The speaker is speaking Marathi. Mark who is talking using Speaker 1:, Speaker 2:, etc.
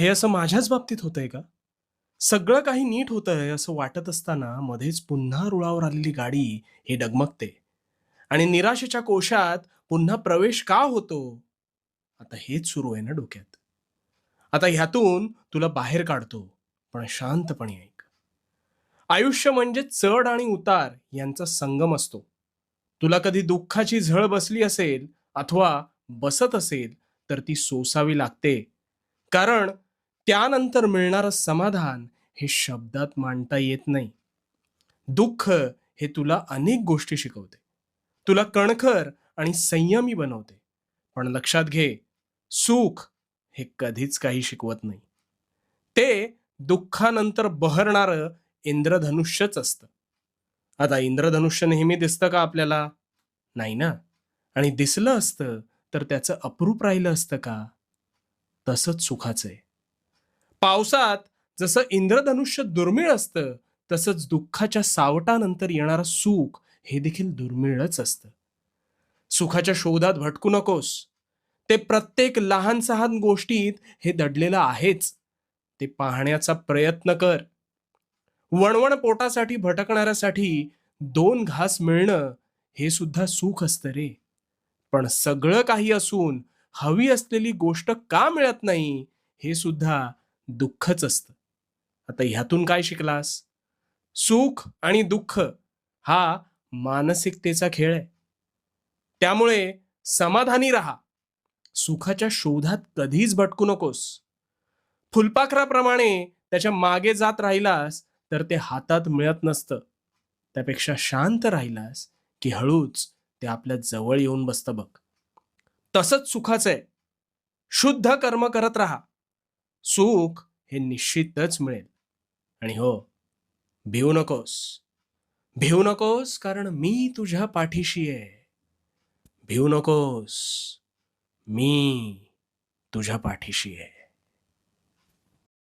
Speaker 1: हे असं माझ्याच बाबतीत होतंय का? सगळं काही नीट होतंय असं वाटत असताना मध्येच पुन्हा रुळावर आलेली गाडी ही डगमगते आणि निराशेच्या कोशात पुन्हा प्रवेश का होतो? आता हेच सुरू आहे ना डोक्यात. आता ह्यातून तुला बाहेर काढतो, पण शांतपणे ऐक. आयुष्य म्हणजे चढ आणि उतार यांचा संगम असतो. तुला कधी दुःखाची झळ बसली असेल अथवा बसत असेल, तर ती सोसावी लागते. कारण त्यानंतर मिळणारं समाधान हे शब्दात मांडता येत नाही. दुःख हे तुला अनेक गोष्टी शिकवते. तुला कणखर आणि संयमी बनवते. पण लक्षात घे, सुख हे कधीच काही शिकवत नाही. ते दुःखानंतर बहरणारं इंद्रधनुष्यच असतं. आता इंद्रधनुष्य नेहमी दिसतं का आपल्याला? नाही ना. आणि दिसलं असतं तर त्याचं अप्रूप राहिलं असतं का? तसंच सुखाचं आहे. पावसात जसं इंद्रधनुष्य दुर्मिळ असतं, तसंच दुःखाच्या सावटानंतर येणारं सुख हे देखील दुर्मिळच असतं. सुखाच्या शोधात भटकू नकोस. ते प्रत्येक लहान-सहान गोष्टीत हे दडलेलं आहेच. ते पाहण्याचा प्रयत्न कर. वणवण पोटासाठी भटकणाऱ्यासाठी 2 घास मिळणं हे सुद्धा सुख असतं रे. पण सगळं काही असून हवी असलेली गोष्ट का मिळत नाही, हे सुद्धा दुःखच असतं. आता ह्यातून काय शिकलास? सुख आणि दुःख हा मानसिकतेचा खेळ आहे. त्यामुळे समाधानी राहा. सुखाच्या शोधात कधीच भटकू नकोस. फुलपाखराप्रमाणे त्याच्या मागे जात राहिलास तर ते हातात मिळत नसतं. त्यापेक्षा शांत राहिलास की हळूच ते आपल्या जवळ येऊन बसतं बघ. तसंच सुखाचं आहे. शुद्ध कर्म करत राहा. सुख हे निश्चितच मिळेल. आणि हो, भिवू नकोस. भिवू नकोस कारण मी तुझ्या पाठीशी आहे. भिवू नकोस. मी तुझ्या पाठीशी आहे.